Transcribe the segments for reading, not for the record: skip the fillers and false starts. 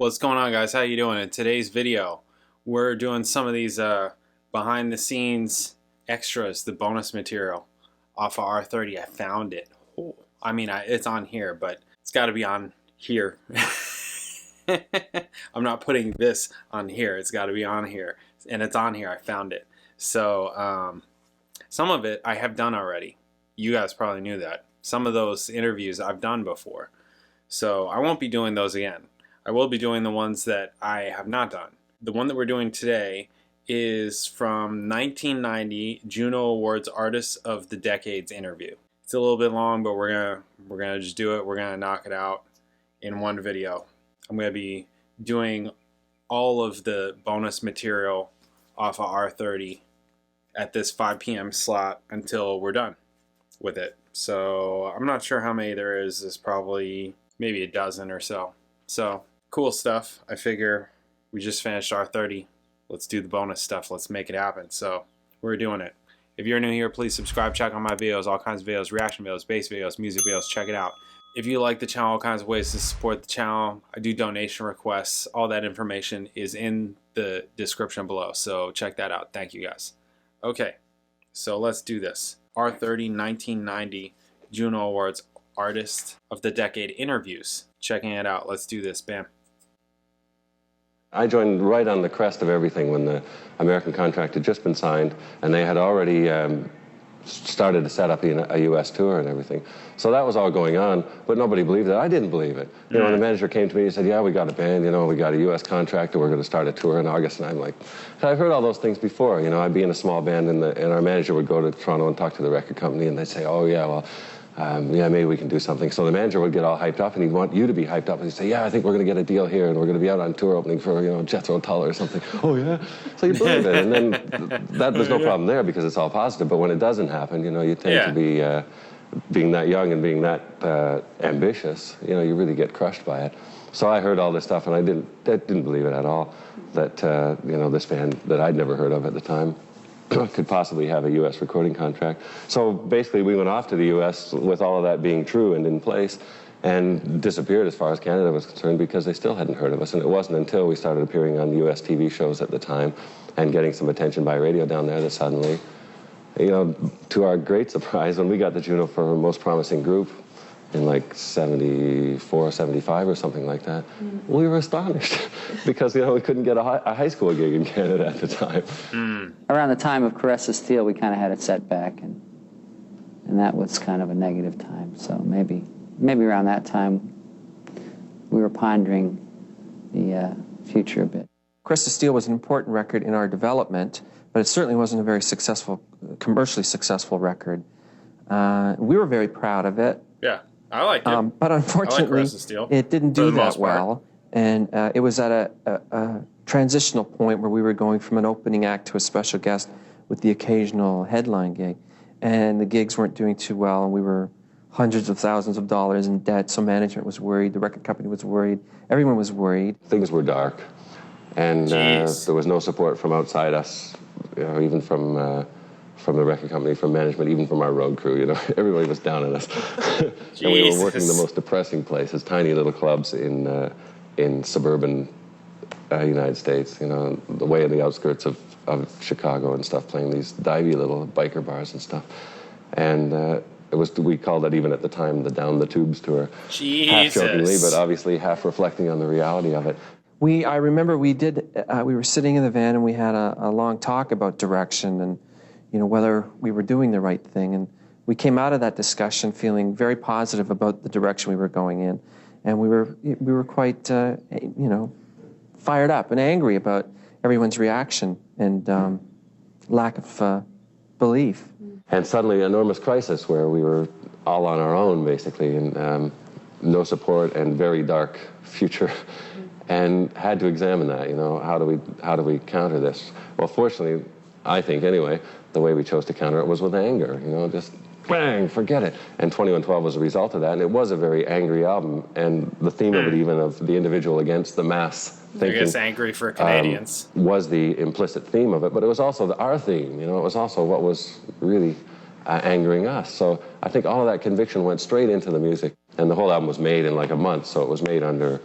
What's going on, guys? How you doing? In today's video, we're doing some of these behind the scenes extras, the bonus material off of R30. I found it. Oh, I mean, it's on here, but it's got to be on here. I'm not putting this on here. It's got to be on here, and it's on here. I found it. So some of it I have done already. You guys probably knew that. Some of those interviews I've done before, so I won't be doing those again. I will be doing the ones that I have not done. The one that we're doing today is from 1990 Juno Awards Artist of the Decades interview. It's a little bit long, but we're gonna just do it. We're gonna knock it out in one video. I'm gonna be doing all of the bonus material off of R30 at this 5 p.m. slot until we're done with it. So I'm not sure how many there is. There's probably maybe a dozen or so. So cool stuff. I figure we just finished R30. Let's do the bonus stuff. Let's make it happen. So we're doing it. If you're new here, please subscribe. Check out my videos, all kinds of videos, reaction videos, bass videos, music videos. Check it out. If you like the channel, all kinds of ways to support the channel. I do donation requests. All that information is in the description below. So check that out. Thank you, guys. Okay, so let's do this. R30 1990 Juno Awards Artist of the Decade interviews. Checking it out. Let's do this. Bam. I joined right on the crest of everything when the American contract had just been signed, and they had already started to set up a U.S. tour and everything. So that was all going on, but nobody believed it. I didn't believe it. You know, when the manager came to me and said, yeah, we got a band, you know, we got a U.S. contract, and we're going to start a tour in August. And I'm like, I've heard all those things before. You know, I'd be in a small band, and our manager would go to Toronto and talk to the record company, and they'd say, oh, yeah, well, yeah, maybe we can do something. So the manager would get all hyped up, and he'd want you to be hyped up, and he'd say, yeah, I think we're going to get a deal here, and we're going to be out on tour opening for, you know, Jethro Tull or something. Oh, yeah? So you believe it, and then there's no problem there because it's all positive, but when it doesn't happen, you know, you tend to be, being that young and being that ambitious, you know, you really get crushed by it. So I heard all this stuff, and I didn't believe it at all, that, you know, this band that I'd never heard of at the time could possibly have a U.S. recording contract. So basically we went off to the U.S. with all of that being true and in place, and disappeared as far as Canada was concerned because they still hadn't heard of us. And it wasn't until we started appearing on U.S. TV shows at the time and getting some attention by radio down there that suddenly, you know, to our great surprise, when we got the Juno for Most Promising Group in like 74, 75 or something like that, we were astonished because, you know, we couldn't get a high school gig in Canada at the time. Around the time of Caress of Steel, we kind of had a setback, and that was kind of a negative time. So maybe around that time, we were pondering the future a bit. Caress of Steel was an important record in our development, but it certainly wasn't a very successful, commercially successful record. We were very proud of it. Yeah. I like it. But unfortunately, it didn't do that well. And it was at a transitional point where we were going from an opening act to a special guest with the occasional headline gig. And the gigs weren't doing too well, and we were hundreds of thousands of dollars in debt, so management was worried, the record company was worried, everyone was worried. Things were dark, and there was no support from outside us, you know, even from the record company, from management, even from our road crew, you know. Everybody was down on us. And we were working the most depressing places, tiny little clubs in suburban United States, you know, the way in the outskirts of Chicago and stuff, playing these divey little biker bars and stuff. And we called that, even at the time, the Down the Tubes tour. Half jokingly, but obviously half reflecting on the reality of it. I remember we were sitting in the van, and we had a long talk about direction and, you know, whether we were doing the right thing. And we came out of that discussion feeling very positive about the direction we were going in. And we were quite, you know, fired up and angry about everyone's reaction and lack of belief. And suddenly, enormous crisis where we were all on our own, basically, and no support and very dark future. And had to examine that, you know, how do we counter this? Well, fortunately, I think anyway, the way we chose to counter it was with anger, you know, just bang, forget it. And 2112 was a result of that, and it was a very angry album, and the theme of it, even of the individual against the mass thinking, I guess angry for Canadians, was the implicit theme of it, but it was also our theme, you know, it was also what was really angering us. So I think all of that conviction went straight into the music, and the whole album was made in like a month, so it was made under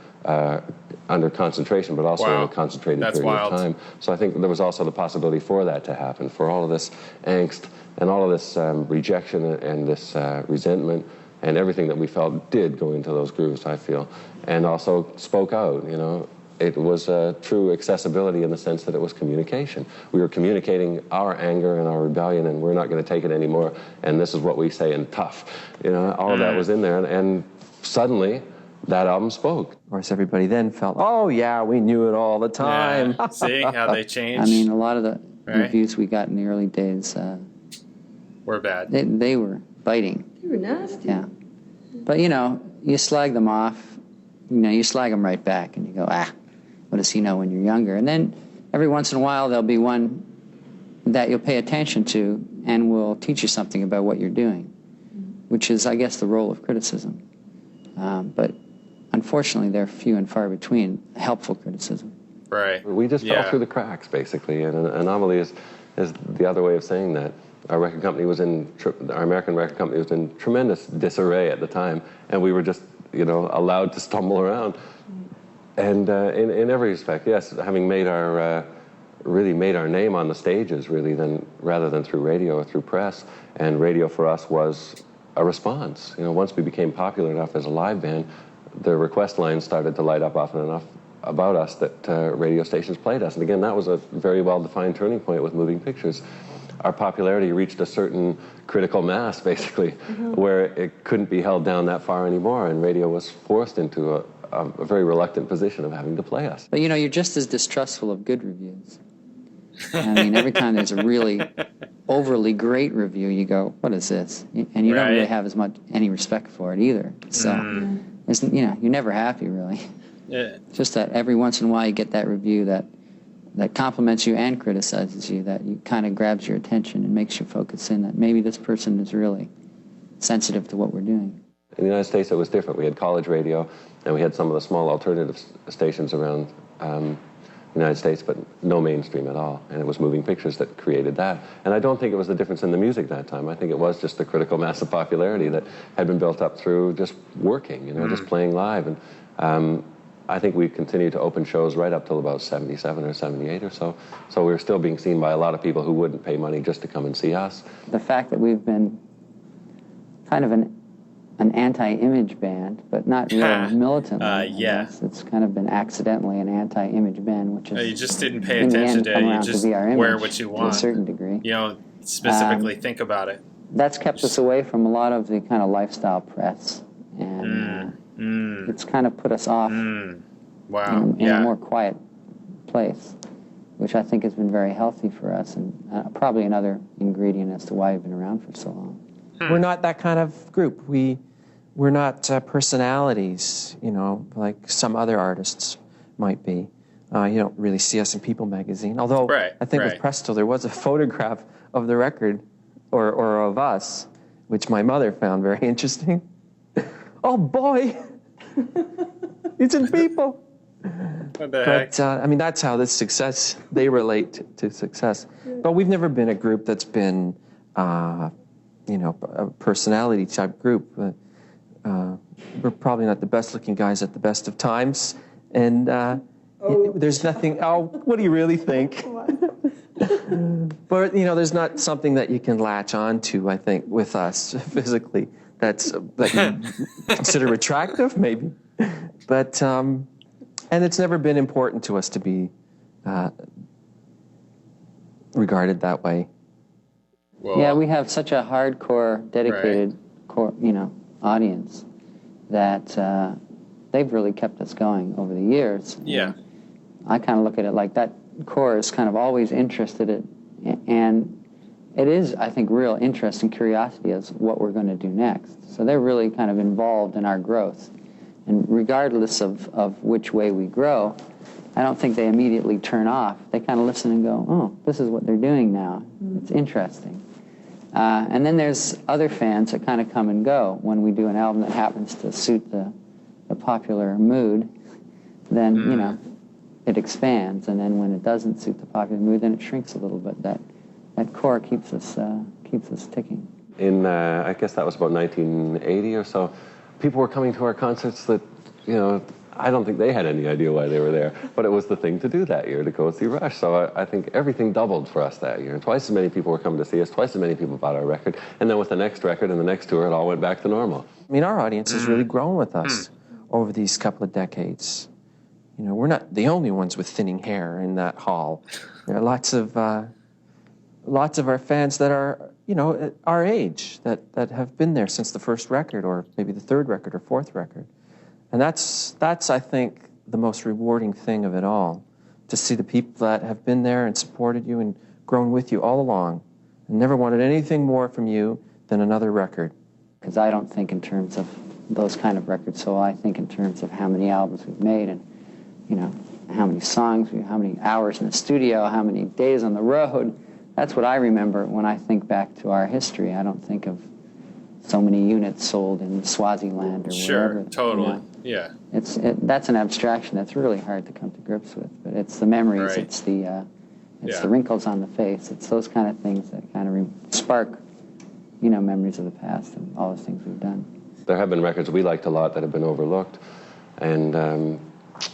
under concentration, but also in Wow. a concentrated That's period wild. of time. So I think there was also the possibility for that to happen, for all of this angst and all of this rejection and this resentment and everything that we felt did go into those grooves, I feel, and also spoke out, you know. It was true accessibility in the sense that it was communication. We were communicating our anger and our rebellion, and we're not going to take it anymore, and this is what we say in tough. You know, all of that was in there, and suddenly that album spoke. Of course, everybody then felt, oh, yeah, we knew it all the time. Yeah. See how they changed? I mean, a lot of the Right. reviews we got in the early days, We're bad. they were biting. You were nasty. Yeah. But, you know, you slag them off, you know, you slag them right back, and you go, what does he know when you're younger? And then every once in a while there'll be one that you'll pay attention to and will teach you something about what you're doing, which is, I guess, the role of criticism. But unfortunately, they're few and far between, helpful criticism. Right. We just fell through the cracks, basically, and an anomaly is the other way of saying that. Our record company was our American record company was in tremendous disarray at the time, and we were just, you know, allowed to stumble around. And in every respect, yes, having made really made our name on the stages, really, rather than through radio or through press. And radio for us was a response. You know, once we became popular enough as a live band, the request lines started to light up often enough about us that radio stations played us. And again, that was a very well-defined turning point with moving pictures. Our popularity reached a certain critical mass, basically, where it couldn't be held down that far anymore, and radio was forced into a very reluctant position of having to play us. But, you know, you're just as distrustful of good reviews. I mean, every time there's a really overly great review, you go, what is this? And you don't really have any respect for it either. So, you know, you're never happy, really. Yeah. It's just that every once in a while you get that review that compliments you and criticizes you, that you kind of grabs your attention and makes you focus in that maybe this person is really sensitive to what we're doing. In the United States, it was different. We had college radio, and we had some of the small alternative stations around the United States, but no mainstream at all. And it was moving pictures that created that. And I don't think it was the difference in the music that time. I think it was just the critical mass of popularity that had been built up through just working, you know, just playing live. And I think we continued to open shows right up till about 77 or 78 or so. So we were still being seen by a lot of people who wouldn't pay money just to come and see us. The fact that we've been kind of an anti-image band, but not really militantly. Yeah. It's kind of been accidentally an anti-image band, which is You just didn't pay in the attention end to come it. You around to just be our image wear what you want. to a certain degree. You don't specifically think about it. That's kept us away from a lot of the kind of lifestyle press, and it's kind of put us off Wow. in a more quiet place, which I think has been very healthy for us, and probably another ingredient as to why we've been around for so long. We're not that kind of group. We're not personalities, you know, like some other artists might be. You don't really see us in People magazine. Although I think with Presto there was a photograph of the record or of us, which my mother found very interesting. Oh boy, it's in People. What the heck? But I mean, that's how they relate to success. But we've never been a group that's been, you know, a personality type group. We're probably not the best looking guys at the best of times, and there's nothing. Oh, what do you really think? But you know, there's not something that you can latch on to. I think with us physically, that you consider attractive, maybe. But and it's never been important to us to be regarded that way. Well, Yeah, we have such a hardcore, dedicated, audience that they've really kept us going over the years. Yeah. And I kind of look at it like that core is kind of always interested in, and it is, I think, real interest and curiosity as what we're going to do next. So they're really kind of involved in our growth. And regardless of which way we grow, I don't think they immediately turn off. They kind of listen and go, oh, this is what they're doing now. It's interesting. And then there's other fans that kind of come and go. When we do an album that happens to suit the popular mood, then, you know, it expands. And then when it doesn't suit the popular mood, then it shrinks a little bit. That core keeps us ticking. In, I guess that was about 1980 or so, people were coming to our concerts that, you know, I don't think they had any idea why they were there, but it was the thing to do that year, to go see Rush. So I think everything doubled for us that year. Twice as many people were coming to see us, twice as many people bought our record, and then with the next record and the next tour, it all went back to normal. I mean, our audience has really grown with us over these couple of decades. You know, we're not the only ones with thinning hair in that hall. There are lots of our fans that are, you know, our age, that have been there since the first record, or maybe the third record or fourth record. And that's I think, the most rewarding thing of it all, to see the people that have been there and supported you and grown with you all along and never wanted anything more from you than another record. Because I don't think in terms of those kind of records, so I think in terms of how many albums we've made and, you know, how many songs, how many hours in the studio, how many days on the road. That's what I remember when I think back to our history. I don't think of so many units sold in Swaziland or wherever. Sure, totally, you know. yeah. That's an abstraction that's really hard to come to grips with. But it's the memories, Right. it's the wrinkles on the face, it's those kind of things that kind of spark, you know, memories of the past and all the things we've done. There have been records we liked a lot that have been overlooked, and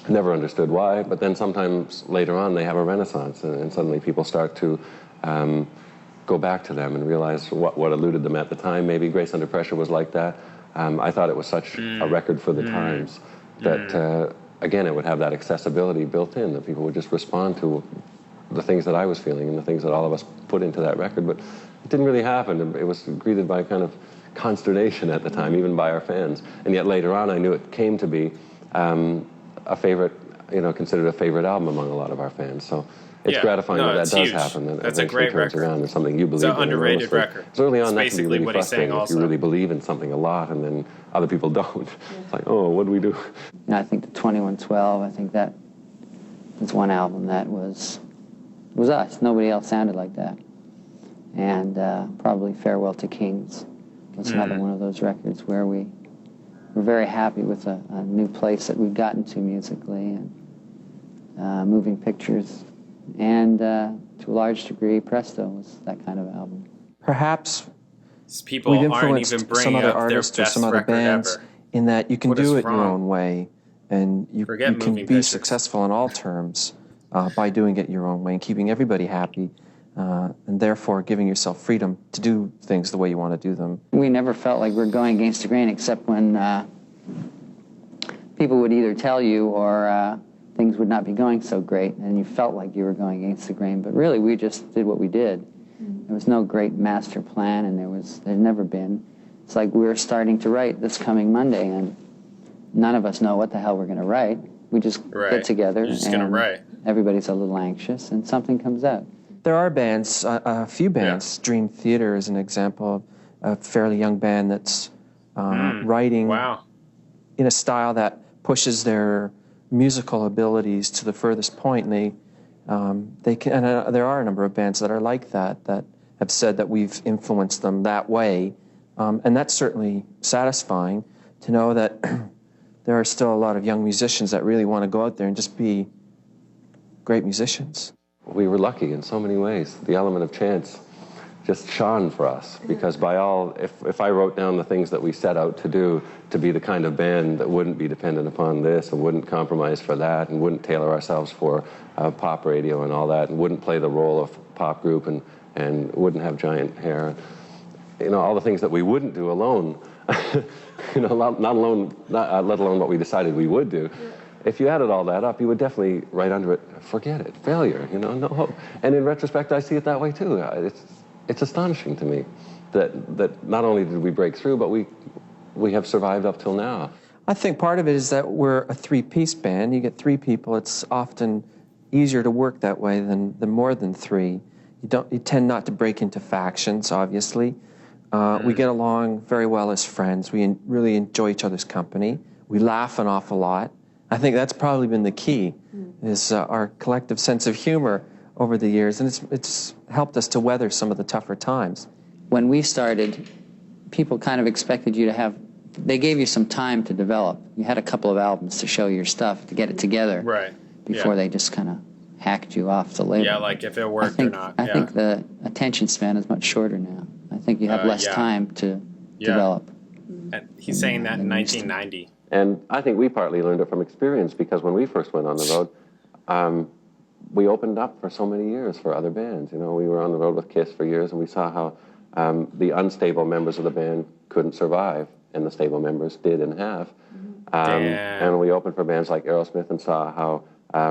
never understood why, but then sometimes later on they have a renaissance, and suddenly people start to go back to them and realize what eluded them at the time. Maybe Grace Under Pressure was like that. I thought it was such a record for the times that, again, it would have that accessibility built in, that people would just respond to the things that I was feeling and the things that all of us put into that record. But it didn't really happen. It was greeted by kind of consternation at the time, even by our fans. And yet later on, I knew it came to be a favorite, you know, considered a favorite album among a lot of our fans. So it's gratifying that does huge. happen. And that's a eventually great turns record. around into something you believe it's in. an underrated record. So early on, it's that can be basically really what he's saying frustrating if also. you really believe in something a lot and then other people don't. It's like, oh, what do we do? And I think the 2112, I think that was one album that was us. Nobody else sounded like that. And probably Farewell to Kings was another one of those records where we were very happy with a new place that we've gotten to musically, and Moving Pictures, and to a large degree, Presto was that kind of album. Perhaps people we've aren't influenced even bringing some other up their artists or best some other record bands ever. in that you can What is do it your wrong? own way, and you Forget can Moving be Pictures. successful on all terms by doing it your own way and keeping everybody happy, and therefore giving yourself freedom to do things the way you want to do them. We never felt like we were going against the grain, except when people would either tell you or things would not be going so great, and you felt like you were going against the grain. But really, we just did what we did. There was no great master plan, and there's never been. It's like we're starting to write this coming Monday, and none of us know what the hell we're going to write. We just get together, You're just and gonna write. everybody's a little anxious, and something comes out. There are bands, a few bands. Dream Theater is an example of a fairly young band that's writing in a style that pushes their musical abilities to the furthest point, and they can. And there are a number of bands that are like that have said that we've influenced them that way, and that's certainly satisfying to know that there are still a lot of young musicians that really want to go out there and just be great musicians. We were lucky in so many ways. The element of chance just shone for us, because by all, if I wrote down the things that we set out to do, to be the kind of band that wouldn't be dependent upon this and wouldn't compromise for that and wouldn't tailor ourselves for pop radio and all that and wouldn't play the role of pop group and wouldn't have giant hair, you know, all the things that we wouldn't do alone, you know, let alone what we decided we would do. If you added all that up, you would definitely write under it, forget it, failure, you know, no hope. And in retrospect, I see it that way too. It's astonishing to me that not only did we break through, but we have survived up till now. I think part of it is that we're a three-piece band. You get three people, it's often easier to work that way than more than three. You tend not to break into factions, obviously. We get along very well as friends. We really enjoy each other's company. We laugh an awful lot. I think that's probably been the key, is our collective sense of humor over the years, and it's helped us to weather some of the tougher times. When we started, people kind of expected you to have, they gave you some time to develop. You had a couple of albums to show your stuff, to get it together. Right. Before they just kind of hacked you off the label. Yeah, like if it worked or not. I think the attention span is much shorter now. I think you have less time to develop. And he's saying that in 1990 And I think we partly learned it from experience, because when we first went on the road, we opened up for so many years for other bands. You know, we were on the road with Kiss for years, and we saw how the unstable members of the band couldn't survive, and the stable members did and have. And we opened for bands like Aerosmith and saw how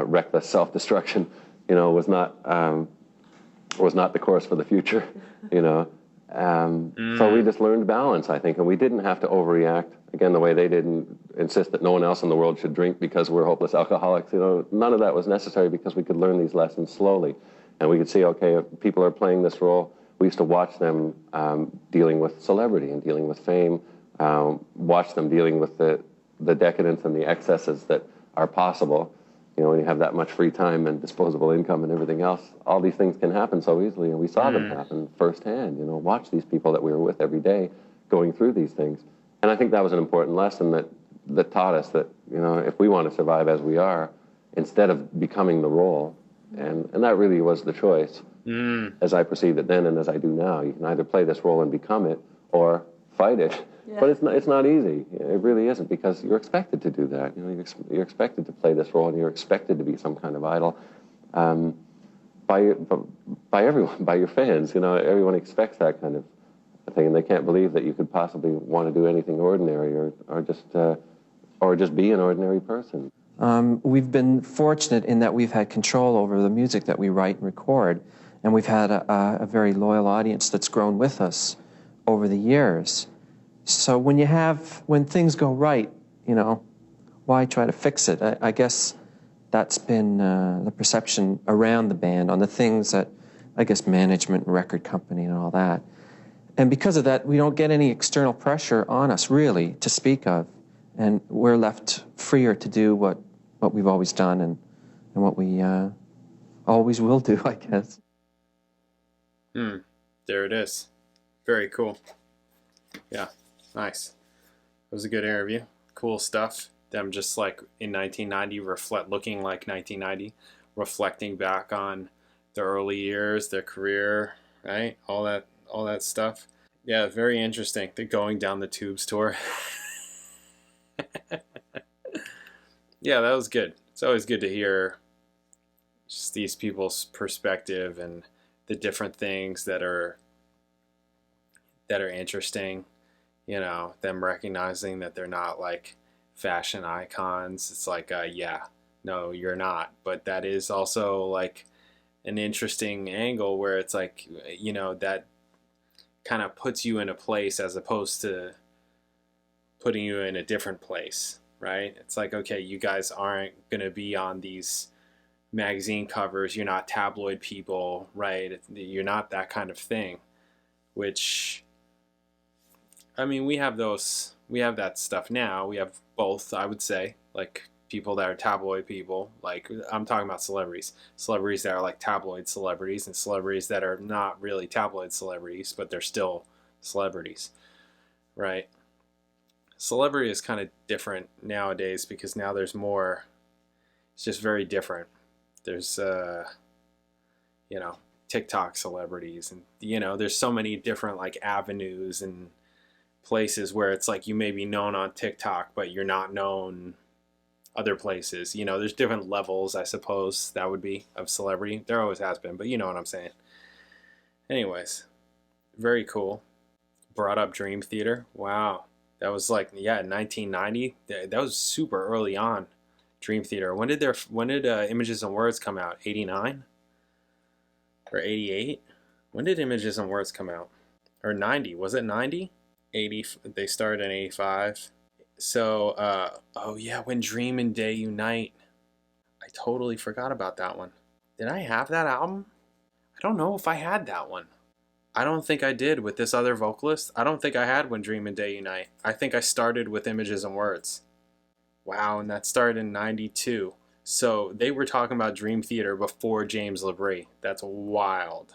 reckless self-destruction, you know, was not the course for the future, you know. So we just learned balance, I think, and we didn't have to overreact. Again, the way they didn't insist that no one else in the world should drink because we're hopeless alcoholics, you know, none of that was necessary, because we could learn these lessons slowly. And we could see, okay, if people are playing this role, we used to watch them dealing with celebrity and dealing with fame, watch them dealing with the decadence and the excesses that are possible. You know, when you have that much free time and disposable income and everything else, all these things can happen so easily, and we saw them happen firsthand. You know, watch these people that we were with every day going through these things. And I think that was an important lesson that taught us that, you know, if we want to survive as we are, instead of becoming the role, and that really was the choice, as I perceived it then and as I do now. You can either play this role and become it, or fight it. Yeah. But it's not easy. It really isn't, because you're expected to do that. You know, you're expected to play this role, and you're expected to be some kind of idol by everyone, by your fans. You know, everyone expects that kind of thing, and they can't believe that you could possibly want to do anything ordinary or just be an ordinary person. We've been fortunate in that we've had control over the music that we write and record, and we've had a very loyal audience that's grown with us over the years. So when things go right, you know, why try to fix it? I guess that's been the perception around the band, on the things that, I guess, management and record company and all that. And because of that, we don't get any external pressure on us, really, to speak of. And we're left freer to do what we've always done and what we always will do, I guess. There it is. Very cool. Yeah, nice. It was a good interview. Cool stuff. Them just like in 1990, looking like 1990, reflecting back on the early years, their career, right? All that stuff. Yeah, very interesting. The Going Down the Tubes tour. Yeah, that was good. It's always good to hear just these people's perspective and the different things that are interesting. You know, them recognizing that they're not like fashion icons. It's like, yeah, no, you're not. But that is also like an interesting angle where it's like, you know, that kind of puts you in a place as opposed to putting you in a different place, right? It's like, okay, you guys aren't going to be on these magazine covers. You're not tabloid people, right? You're not that kind of thing, which, I mean, we have that stuff now. We have both, I would say, like people that are tabloid people. Like, I'm talking about celebrities that are like tabloid celebrities, and celebrities that are not really tabloid celebrities, but they're still celebrities, right? Celebrity is kind of different nowadays, because now there's more. It's just very different. There's you know, TikTok celebrities, and you know, there's so many different like avenues and places where it's like you may be known on TikTok, but you're not known other places. You know, there's different levels, I suppose, that would be, of celebrity. There always has been, but you know what I'm saying. Anyways, very cool. Brought up Dream Theater. Wow. That was like, yeah, 1990. That was super early on. Dream Theater. When did Images and Words come out? 89? Or 88? When did Images and Words come out? Or 90? Was it 90? 80. They started in 85. So, oh yeah, When Dream and Day Unite. I totally forgot about that one. Did I have that album? I don't know if I had that one. I don't think I did with this other vocalist. I don't think I had When Dream and Day Unite. I think I started with Images and Words. Wow, and that started in 92. So they were talking about Dream Theater before James LaBrie. That's wild.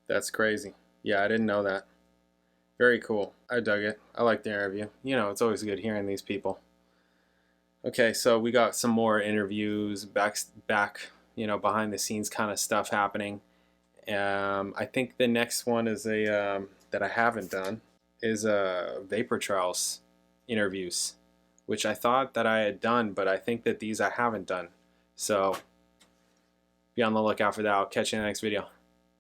That's crazy. Yeah, I didn't know that. Very cool. I dug it. I liked the interview. You know, it's always good hearing these people. Okay, so we got some more interviews back, you know, behind the scenes kind of stuff happening. I think the next one is that I haven't done is Vapor Trails interviews which I thought that I had done, but I think that these I haven't done. So be on the lookout for that. I'll catch you in the next video.